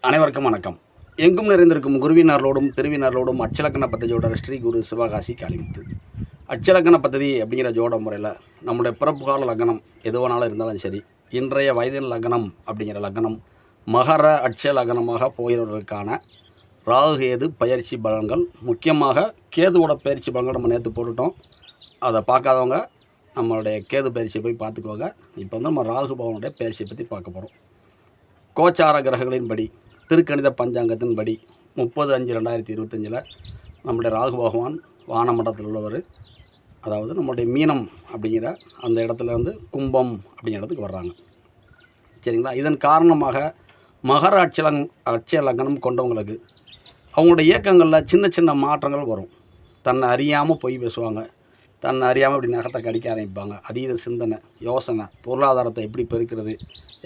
அனைவருக்கும் வணக்கம். எங்கும் நிறைந்திருக்கும் குருவினர்களோடும் திருவினர்களோடும் அச்சலக்கண பദ്ധதியோட ஸ்ரீ குரு சிவகாசி காளிமுத்து. அச்சலக்கண பദ്ധதி அப்படிங்கிற ஜோட முறையில் நம்முடைய பிறப்பு கால லக்னம் எதுவானாலும் இருந்தாலும் சரி, இன்றைய வயதின் லக்னம் அப்படிங்கிற லக்னம் மகர அட்ச லக்னமாக போகிறவர்களுக்கான ராகு கேது பயிற்சி பலன்கள், முக்கியமாக கேதுவோட பயிற்சி பலன்கள் நம்ம நேற்று போட்டுட்டோம். அதை பார்க்காதவங்க நம்மளுடைய கேது பயிற்சியை போய் பார்த்துக்குவாங்க. இப்போ வந்து நம்ம ராகு பவனுடைய பயிற்சியை பற்றி பார்க்க போகிறோம். கோச்சார கிரகங்களின்படி திருக்கணித பஞ்சாங்கத்தின்படி 30/5/2025 நம்முடைய ராகு பகவான் வானமண்டலத்தில் உள்ளவர், அதாவது நம்முடைய மீனம் அப்படிங்கிற அந்த இடத்துல இருந்து கும்பம் அப்படிங்கிற இடத்துக்கு வர்றாங்க. சரிங்களா? இதன் காரணமாக மகர அட்சய லக்னம் கொண்டவங்களுக்கு அவங்களுடைய இயக்கங்களில் சின்ன சின்ன மாற்றங்கள் வரும். தன்னை அறியாமல் பொய் பேசுவாங்க, தன்னை அறியாமல் இப்படி நகத்தை கடிக்க ஆரம்பிப்பாங்க. அதீத சிந்தனை, யோசனை, பொருளாதாரத்தை எப்படி பெருக்கிறது,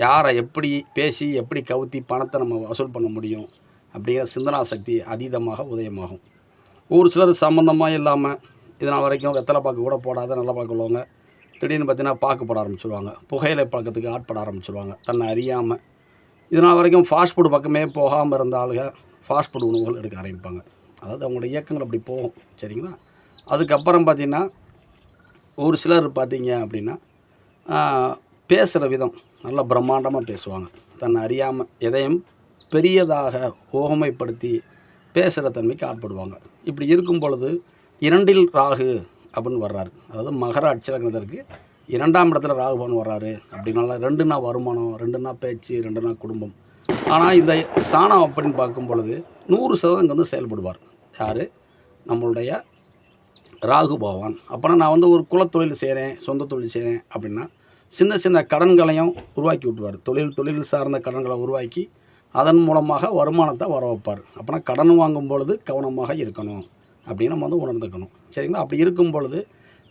யாரை எப்படி பேசி எப்படி கவுத்தி பணத்தை நம்ம வசூல் பண்ண முடியும் அப்படிங்கிற சிந்தனா சக்தி அதீதமாக உதயமாகும். ஒரு சிலர் சம்மந்தமாக இல்லாமல் இதனால் வரைக்கும் வெத்தலை பாக்கு கூட போடாத நல்ல பாக்கு உள்ளவங்க திடீர்னு பார்த்தீங்கன்னா பாக்கு போட ஆரம்பிச்சிடுவாங்க, புகையிலை பழக்கத்துக்கு ஆட்பட ஆரம்பிச்சிடுவாங்க தன்னை அறியாமல். இதனால் வரைக்கும் ஃபாஸ்ட் ஃபுட் பக்கமே போகாமல் இருந்த ஆளுங்க ஃபாஸ்ட் ஃபுட் உணவுகள் எடுக்க ஆரம்பிப்பாங்க. அதாவது அவங்களோட இயக்கங்கள் அப்படி போகும். சரிங்களா? அதுக்கப்புறம் பார்த்திங்கன்னா ஒரு சிலர் பார்த்திங்க அப்படின்னா பேசுகிற விதம் நல்லா பிரம்மாண்டமாக பேசுவாங்க. தன்னை அறியாமல் எதையும் பெரியதாக ஓகமைப்படுத்தி பேசுகிற தன்மைக்கு ஆட்படுவாங்க. இப்படி இருக்கும் பொழுது 2 ராகு அப்படின்னு வர்றாரு. அதாவது மகர அட்சலக்னத்திற்கு 2ஆம் இடத்துல ராகுபவன் வர்றாரு. அப்படின்னால 2னா வருமானம், 2னா பேச்சு, 2னா குடும்பம். ஆனால் இந்த ஸ்தானம் அப்படின்னு பார்க்கும் பொழுது 100% இங்கே வந்து செயல்படுவார். யார்? நம்மளுடைய ராகு பகவான். அப்போனா நான் வந்து ஒரு குலத்தொழில் செய்கிறேன், சொந்த தொழில் செய்கிறேன் அப்படின்னா சின்ன சின்ன கடன்களையும் உருவாக்கி விட்டுருவார். தொழில் சார்ந்த கடன்களை உருவாக்கி அதன் மூலமாக வருமானத்தை வர வைப்பார். அப்போனா கடன் வாங்கும் பொழுது கவனமாக இருக்கணும் அப்படின்னு நம்ம வந்து உணர்ந்துக்கணும். சரிங்களா? அப்படி இருக்கும் பொழுது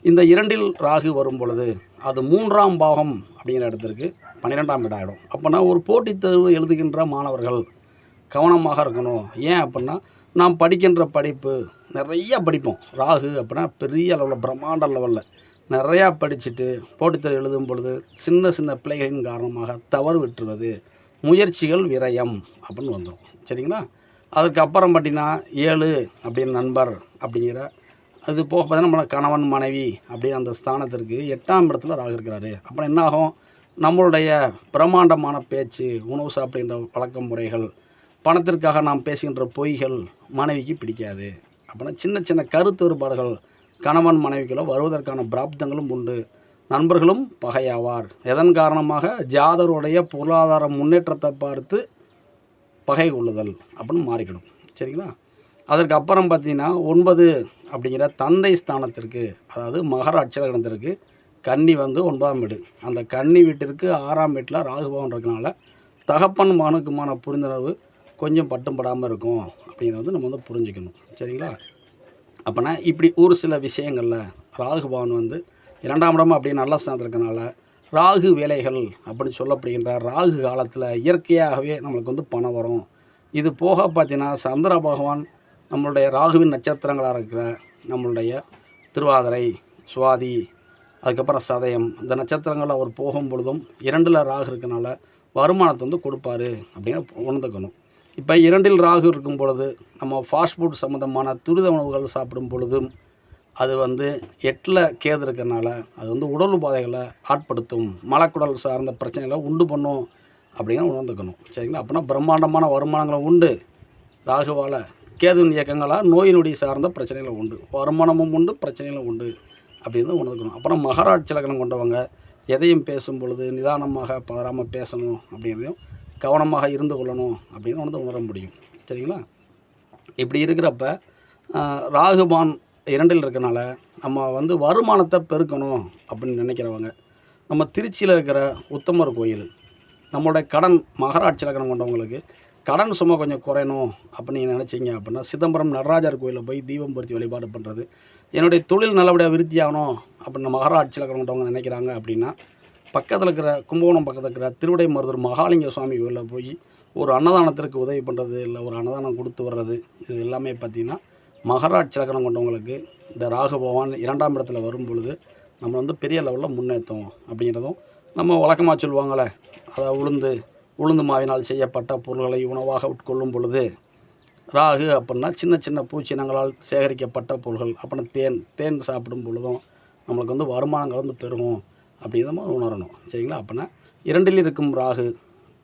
இந்த 2 ராகு வரும் பொழுது அது 3ஆம் பாவம் அப்படிங்கிற இடத்திற்கு 12ஆம் இடம் ஆகிடும். அப்போனா ஒரு போட்டித் தேர்வு எழுதுகின்ற மாணவர்கள் கவனமாக இருக்கணும். ஏன் அப்படின்னா நாம் படிக்கின்ற படிப்பு நிறையா படிப்போம். ராகு அப்படின்னா பெரிய அளவில் பிரம்மாண்ட லெவலில் நிறையா படிச்சுட்டு போட்டித்தேர்வு எழுதும் பொழுது சின்ன சின்ன பிள்ளைகளின் காரணமாக தவறு விட்டுருவது, முயற்சிகள் விரயம் அப்படின்னு வந்துடும். சரிங்களா? அதுக்கப்புறம் பார்த்திங்கன்னா 7 அப்படின்னு நண்பர் அப்படிங்கிற அது போக பார்த்தீங்கன்னா நம்மளோட கணவன் மனைவி அப்படின்னு அந்த ஸ்தானத்திற்கு 8ஆம் இடத்துல ராகு இருக்கிறாரு. அப்புறம் என்னாகும்? நம்மளுடைய பிரம்மாண்டமான பேச்சு, உணவு சாப்பிடுகின்ற பழக்க முறைகள், பணத்திற்காக நாம் பேசுகின்ற பொய்கள் மனைவிக்கு பிடிக்காது. அப்படின்னா சின்ன சின்ன கருத்து வேறுபாடுகள் கணவன் மனைவிக்குள்ள வருவதற்கான பிராப்தங்களும் உண்டு. நண்பர்களும் பகையாவார். எதன் காரணமாக? ஜாதருடைய பொருளாதார முன்னேற்றத்தை பார்த்து பகை கொள்ளுதல் அப்படின்னு மாறிக்கிடும். சரிங்களா? அதற்கு அப்புறம் பார்த்திங்கன்னா 9 அப்படிங்கிற தந்தை ஸ்தானத்திற்கு, அதாவது மகர அட்சலக்னத்திற்கு கன்னி வந்து 9ஆம் வீடு. அந்த கன்னி வீட்டிற்கு 6ஆம் வீட்டில் ராகுபவன் இருக்கனால தகப்பன் மகனுக்குமான புரிந்துணர்வு கொஞ்சம் பட்டும்படாமல் இருக்கும் அப்படிங்கிறது நம்ம வந்து புரிஞ்சுக்கணும். சரிங்களா? அப்போனா இப்படி ஒரு சில விஷயங்களில் ராகுபவன் வந்து 2ஆம் இடம் அப்படின்னு நல்ல ஸ்தானத்தில் இருக்கனால ராகு வேலைகள் அப்படின்னு சொல்லப்படுகின்ற ராகு காலத்தில் இயற்கையாகவே நம்மளுக்கு வந்து பணம் வரும். இது போக பார்த்தீங்கன்னா சந்திர பகவான் நம்மளுடைய ராகுவின் நட்சத்திரங்களாக இருக்கிற நம்மளுடைய திருவாதிரை, சுவாதி, அதுக்கப்புறம் சதயம், இந்த நட்சத்திரங்கள் அவர் போகும் பொழுதும் 2ல் ராகு இருக்கனால வருமானத்தை வந்து கொடுப்பாரு அப்படின்னு உணர்ந்துக்கணும். இப்போ 2ல் ராகு இருக்கும் பொழுது நம்ம ஃபாஸ்ட் ஃபுட் சம்மந்தமான துரித உணவுகள் சாப்பிடும் பொழுதும் அது வந்து 8ல் கேது இருக்கிறனால அது வந்து உடல் உபாதைகளை ஆட்படுத்தும், மலக்குடல் சார்ந்த பிரச்சனைகளை உண்டு பண்ணும் அப்படின்னு உணர்ந்துக்கணும். சரிங்களா? அப்படின்னா பிரம்மாண்டமான வருமானங்களும் உண்டு, ராகுவால் கேதுவின் இயக்கங்களாக நோய் நொடி சார்ந்த பிரச்சனைகளும் உண்டு, வருமானமும் உண்டு, பிரச்சனைகளும் உண்டு அப்படின்னு உணர்ந்துக்கணும். அப்புறம் மகர அட்சலக்னம் கொண்டவங்க எதையும் பேசும் பொழுது நிதானமாக பதறாமல் பேசணும் அப்படிங்கிறதையும் கவனமாக இருந்து கொள்ளணும் அப்படின்னு வந்து உணர முடியும். சரிங்களா? இப்படி இருக்கிறப்ப ராகுபான் 2ல் இருக்கனால நம்ம வந்து வருமானத்தை பெருக்கணும் அப்படின்னு நினைக்கிறவங்க நம்ம திருச்சியில் இருக்கிற உத்தமர் கோயில், நம்மளுடைய கடன் மகர அட்சலக்னம் கொண்டவங்களுக்கு கடன் சும்மா கொஞ்சம் குறையணும் அப்படின்னு நினச்சிங்க அப்படின்னா சிதம்பரம் நடராஜர் கோயிலில் போய் தீபம் பொருத்தி வழிபாடு பண்ணுறது, என்னுடைய தொழில் நல்லபடியாக விருத்தியாகணும் அப்படின்னு மகர அட்சலக்னம் கொண்டவங்க நினைக்கிறாங்க அப்படின்னா பக்கத்தில் இருக்கிற கும்பகோணம் பக்கத்தில் இருக்கிற திருவிடைமருதூர் மகாலிங்க சுவாமி கோயிலில் போய் ஒரு அன்னதானத்திற்கு உதவி பண்ணுறது, இல்லை ஒரு அன்னதானம் கொடுத்து வர்றது, இது எல்லாமே பார்த்திங்கன்னா மகர அட்சலக்னம் கொண்டவங்களுக்கு இந்த ராகு பகவான் 2ஆம் இடத்துல வரும் பொழுது நம்ம வந்து பெரிய லெவலில் முன்னேற்றம் அப்படிங்கிறதும் நம்ம வழக்கமாக சொல்லுவாங்களே, அதை உளுந்து உளுந்து மாவினால் செய்யப்பட்ட பொருள்களை உணவாக உட்கொள்ளும் பொழுது, ராகு அப்படின்னா சின்ன சின்ன பூச்சினங்களால் சேகரிக்கப்பட்ட பொருள்கள். அப்படின்னா தேன் சாப்பிடும் பொழுதும் நம்மளுக்கு வந்து வருமானங்கள் வந்து பெருகும் அப்படிங்கிறத உணரணும். சரிங்களா? அப்படின்னா 2ல் இருக்கும் ராகு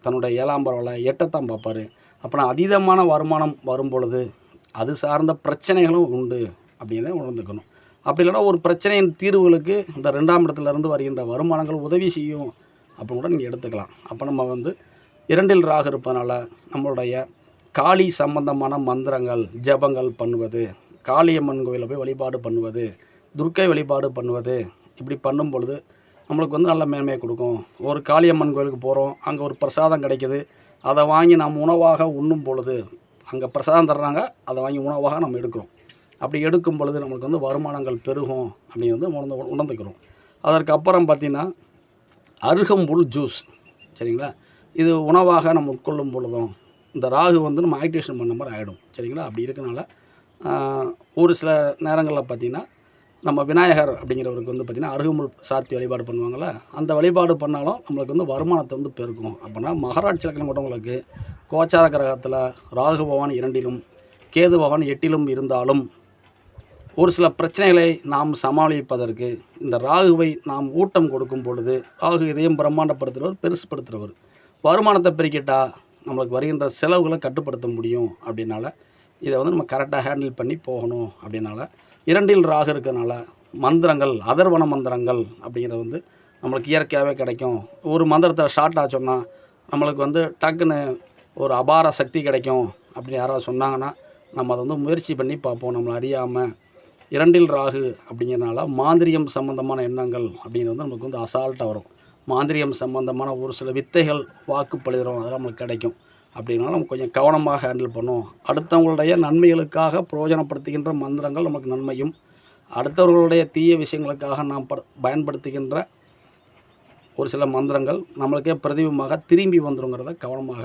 தன்னுடைய 7ஆம் பார்வையில் 8ஐத்தான் பார்ப்பார். அப்படின்னா அதீதமான வருமானம் வரும் பொழுது அது சார்ந்த பிரச்சனைகளும் உண்டு அப்படிங்கிறத உணர்ந்துக்கணும். அப்படி இல்லைனா ஒரு பிரச்சனையின் தீர்வுகளுக்கு இந்த 2ஆம் இடத்துலேருந்து வருகின்ற வருமானங்கள் உதவி செய்யும் அப்படின்னு கூட நீங்கள் எடுத்துக்கலாம். அப்போ நம்ம வந்து 2ல் ராகு இருப்பதனால நம்மளுடைய காளி சம்பந்தமான மந்திரங்கள் ஜபங்கள் பண்ணுவது, காளியம்மன் கோயிலில் போய் வழிபாடு பண்ணுவது, துர்க்கை வழிபாடு பண்ணுவது, இப்படி பண்ணும் பொழுது நம்மளுக்கு வந்து நல்ல மேன்மையை கொடுக்கும். ஒரு காளியம்மன் கோயிலுக்கு போகிறோம், அங்கே ஒரு பிரசாதம் கிடைக்கிது, அதை வாங்கி நம்ம உணவாக உண்ணும் பொழுது அங்கே பிரசாதம் தர்றாங்க, அதை வாங்கி உணவாக நம்ம எடுக்கிறோம். அப்படி எடுக்கும் பொழுது நம்மளுக்கு வந்து வருமானங்கள் பெருகும் அப்படிங்கிறது உணர்ந்துக்கிறோம். அதற்கப்புறம் பார்த்திங்கன்னா அருகம்புல் ஜூஸ், சரிங்களா? இது உணவாக நம்ம உட்கொள்ளும் பொழுதும் இந்த ராகு வந்து நம்ம ஆக்டிவேஷன் பண்ண மாதிரி ஆகிடும். சரிங்களா? அப்படி இருக்கனால ஒரு சில நேரங்களில் பார்த்திங்கன்னா நம்ம விநாயகர் அப்படிங்கிறவருக்கு வந்து பார்த்திங்கன்னா அருகம்புல் சாத்தி வழிபாடு பண்ணுவாங்கள்ல, அந்த வழிபாடு பண்ணாலும் நம்மளுக்கு வந்து வருமானத்தை வந்து பெருக்கும். அப்படின்னா மகராட்சி லக்னம் கொண்டவங்களுக்கு கோச்சார கிரகத்தில் ராகு பகவான் 2லும் கேது பகவான் 8லும் இருந்தாலும் ஒரு சில பிரச்சனைகளை நாம் சமாளிப்பதற்கு இந்த ராகுவை நாம் ஊட்டம் கொடுக்கும் பொழுது, ராகு இதையும் பிரம்மாண்டப்படுத்துகிறவர், பெருசுப்படுத்துகிறவர், வருமானத்தை பெருக்கிட்டால் நம்மளுக்கு வருகின்ற செலவுகளை கட்டுப்படுத்த முடியும். அப்படின்னால இதை வந்து நம்ம கரெக்டாக ஹேண்டில் பண்ணி போகணும். அப்படின்னால 2ல் ராகு இருக்கிறதுனால மந்திரங்கள், அதர்வன மந்திரங்கள் அப்படிங்கிறது வந்து நம்மளுக்கு இயற்கையாகவே கிடைக்கும். ஒரு மந்திரத்தை ஷார்ட்டாக சொன்னால் நம்மளுக்கு வந்து டக்குன்னு ஒரு அபார சக்தி கிடைக்கும் அப்படின்னு யாராவது சொன்னாங்கன்னா நம்ம அதை வந்து முயற்சி பண்ணி பார்ப்போம். நம்மளை அறியாமல் 2ல் ராகு அப்படிங்கிறதுனால மாந்திரியம் சம்மந்தமான எண்ணங்கள் அப்படிங்கிறது வந்து நமக்கு வந்து அசால்ட்டாக வரும். மாந்திரியம் சம்மந்தமான ஒரு சில வித்தைகள் வாக்குப்பளிதம் அதெல்லாம் நம்மளுக்கு கிடைக்கும். அப்படின்னாலும் நம்ம கொஞ்சம் கவனமாக ஹேண்டில் பண்ணும். அடுத்தவங்களுடைய நன்மைகளுக்காக பிரயோஜனப்படுத்துகின்ற மந்திரங்கள் நமக்கு நன்மையும், அடுத்தவர்களுடைய தீய விஷயங்களுக்காக நாம் பயன்படுத்துகின்ற ஒரு சில மந்திரங்கள் நம்மளுக்கே பிரதிபமாக திரும்பி வந்துருங்கிறத கவனமாக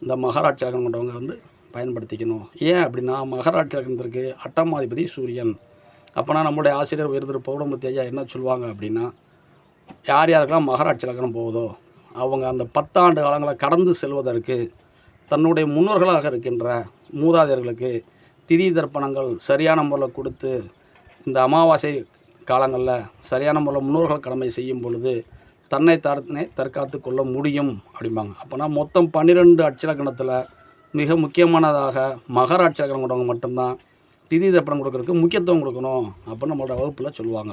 இந்த மகராட்சி லக்னம் கொண்டவங்க வந்து பயன்படுத்திக்கணும். ஏன் அப்படின்னா மகராட்சி லக்னத்திற்கு 8ஆம் அதிபதி சூரியன். அப்போனா நம்மளுடைய ஆசிரியர் உயர்திரு பௌடமுத்தி ஐயா என்ன சொல்லுவாங்க அப்படின்னா, யார் யாருக்கெல்லாம் மகராட்சி லக்னம் போகுதோ அவங்க அந்த 10 ஆண்டு காலங்களை கடந்து செல்வதற்கு தன்னுடைய முன்னோர்களாக இருக்கின்ற மூதாதையர்களுக்கு திதி தர்ப்பணங்கள் சரியான முறையில் கொடுத்து இந்த அமாவாசை காலங்களில் சரியான முறையில் முன்னோர்கள் கடமை செய்யும் பொழுது தன்னை தற்காத்து கொள்ள முடியும் அப்படிம்பாங்க. அப்போனா மொத்தம் 12 அட்சலக்கணத்தில் மிக முக்கியமானதாக மகராட்சி லக்னம் கொண்டவங்க மட்டும்தான் திதி தர்ப்பணம் கொடுக்கறதுக்கு முக்கியத்துவம் கொடுக்கணும் அப்படின்னு நம்மளோட வகுப்பில் சொல்லுவாங்க.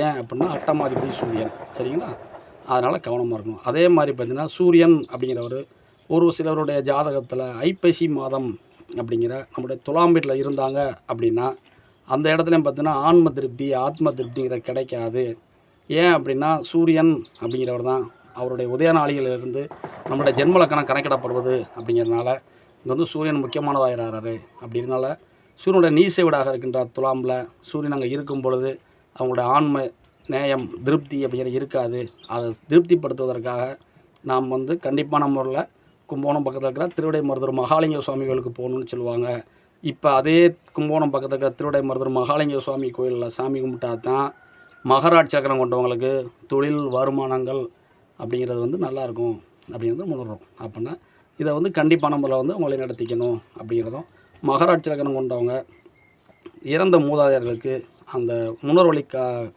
ஏன் அப்படின்னா 8ஆம் அதிபதி சூரியன். சரிங்களா? அதனால் கவனமாக இருக்கணும். அதே மாதிரி பார்த்திங்கன்னா சூரியன் அப்படிங்கிறவர் ஒரு சிலருடைய ஜாதகத்தில் ஐப்பசி மாதம் அப்படிங்கிற நம்முடைய துலாம் வீட்டில் இருந்தாங்க அப்படின்னா அந்த இடத்துலையும் பார்த்திங்கன்னா ஆன்ம திருப்தி ஆத்ம திருப்திங்கிற கிடைக்காது. ஏன் அப்படின்னா சூரியன் அப்படிங்கிறவர் தான் அவருடைய உதய நாளிகளிலிருந்து நம்முடைய ஜென்மலக்கணம் கணக்கிடப்படுவது அப்படிங்கிறதுனால இங்கே வந்து சூரியன் முக்கியமானதாகிறாரு. அப்படின்னால சூரியனுடைய நீசை வீடாக இருக்கின்ற துலாமில் சூரியன் அங்கே இருக்கும் பொழுது அவங்களுடைய ஆன்ம நேயம் திருப்தி அப்படிங்கிற இருக்காது. அதை திருப்திப்படுத்துவதற்காக நாம் வந்து கண்டிப்பான முறையில் கும்பகோணம் பக்கத்தில் இருக்கிற திருவிடை மருதூர் மகாலிங்க சுவாமிகளுக்கு போகணுன்னு சொல்லுவாங்க. இப்போ அதே கும்பகோணம் பக்கத்தில் இருக்கிற திருவிடை மருதூர் மகாலிங்க சுவாமி கோயிலில் சாமி கும்பிட்டா தான் மகராட்சி லக்னம் கொண்டவங்களுக்கு தொழில் வருமானங்கள் அப்படிங்கிறது வந்து நல்லாயிருக்கும் அப்படிங்கிறது உணர்றோம். அப்படின்னா இதை வந்து கண்டிப்பான முறையில் வந்து உங்களை நடத்திக்கணும் அப்படிங்கிறதும், மகராட்சி லக்னம் கொண்டவங்க இறந்த மூதாதையர்களுக்கு அந்த முன்னோர்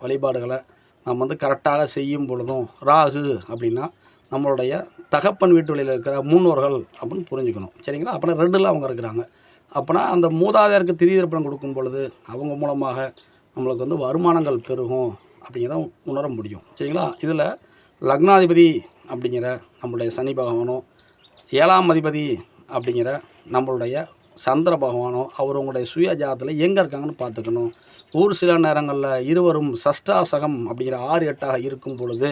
வழிபாடுகளை நம்ம வந்து கரெக்டாக செய்யும் பொழுதும் ராகு அப்படின்னா நம்மளுடைய தகப்பன் வீட்டு வழியில் இருக்கிற முன்னோர்கள் அப்படின்னு புரிஞ்சுக்கணும். சரிங்களா? அப்படின்னா 2ல் அவங்க இருக்கிறாங்க. அப்போனா அந்த மூதாதையருக்கு திதி தர்ப்பணம் கொடுக்கும் பொழுது அவங்க மூலமாக நம்மளுக்கு வந்து வருமானங்கள் பெருகும் அப்படிங்கிறத உணர முடியும். சரிங்களா? இதில் லக்னாதிபதி அப்படிங்கிற நம்மளுடைய சனி பகவானும் 7ஆம் அதிபதி அப்படிங்கிற நம்மளுடைய சந்திர பகவானும் அவங்களுடைய சுய ஜாதத்தில் எங்கே இருக்காங்கன்னு பார்த்துக்கணும். ஒரு சில நேரங்களில் இருவரும் சஷ்டாசகம் அப்படிங்கிற 6, 8ஆக இருக்கும் பொழுது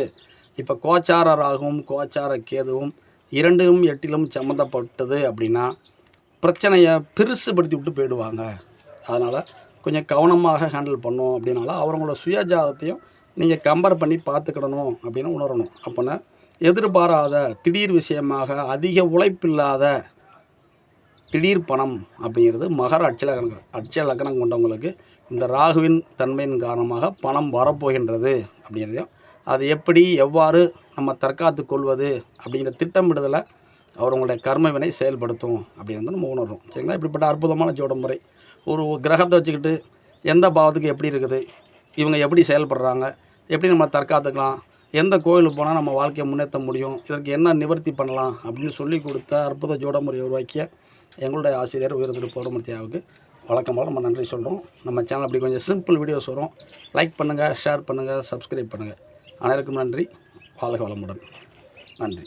இப்போ கோச்சார ராகுவும் கோச்சார கேதுவும் 2லும் 8லும் சம்மந்தப்பட்டது அப்படின்னா பிரச்சனையை பெருசுபடுத்தி விட்டு போயிடுவாங்க. அதனால் கொஞ்சம் கவனமாக ஹேண்டில் பண்ணோம். அப்படின்னால அவங்களோட சுயஜாதத்தையும் நீங்கள் கம்பேர் பண்ணி பார்த்துக்கிடணும் அப்படின்னு உணரணும். அப்போனா எதிர்பாராத திடீர் விஷயமாக அதிக உழைப்பில்லாத திடீர் பணம் அப்படிங்கிறது மகர அட்சய லக்னம் கொண்டவங்களுக்கு இந்த ராகுவின் தன்மையின் காரணமாக பணம் வரப்போகின்றது அப்படிங்கிறதையும், அது எப்படி எவ்வாறு நம்ம தற்காத்து கொள்வது அப்படிங்கிற திட்டமிடுதலை அவர் உங்களுடைய கர்ம வினை செயல்படுத்தும் அப்படின்னு வந்து நம்ம உணர்றோம். சரிங்களா? இப்படிப்பட்ட அற்புதமான ஜோட முறை. ஒரு கிரகத்தை வச்சுக்கிட்டு எந்த பாவத்துக்கு எப்படி இருக்குது, இவங்க எப்படி செயல்படுறாங்க, எப்படி நம்ம தற்காத்துக்கலாம், எந்த கோயிலுக்கு போனால் நம்ம வாழ்க்கையை முன்னேற்ற முடியும், இதற்கு என்ன நிவர்த்தி பண்ணலாம் அப்படின்னு சொல்லி கொடுத்த அற்புத ஜோட முறையை உருவாக்கிய எங்களுடைய ஆசிரியர் உயர் திரு பௌர்ணமூர்த்தியாவுக்கு வழக்கமாக நம்ம நன்றி சொல்கிறோம். நம்ம சேனல் அப்படி கொஞ்சம் சிம்பிள் வீடியோஸ் வரும். லைக் பண்ணுங்கள், ஷேர் பண்ணுங்கள், சப்ஸ்கிரைப் பண்ணுங்கள். அனைவருக்கும் நன்றி. வாழ்க வளமுடன். நன்றி.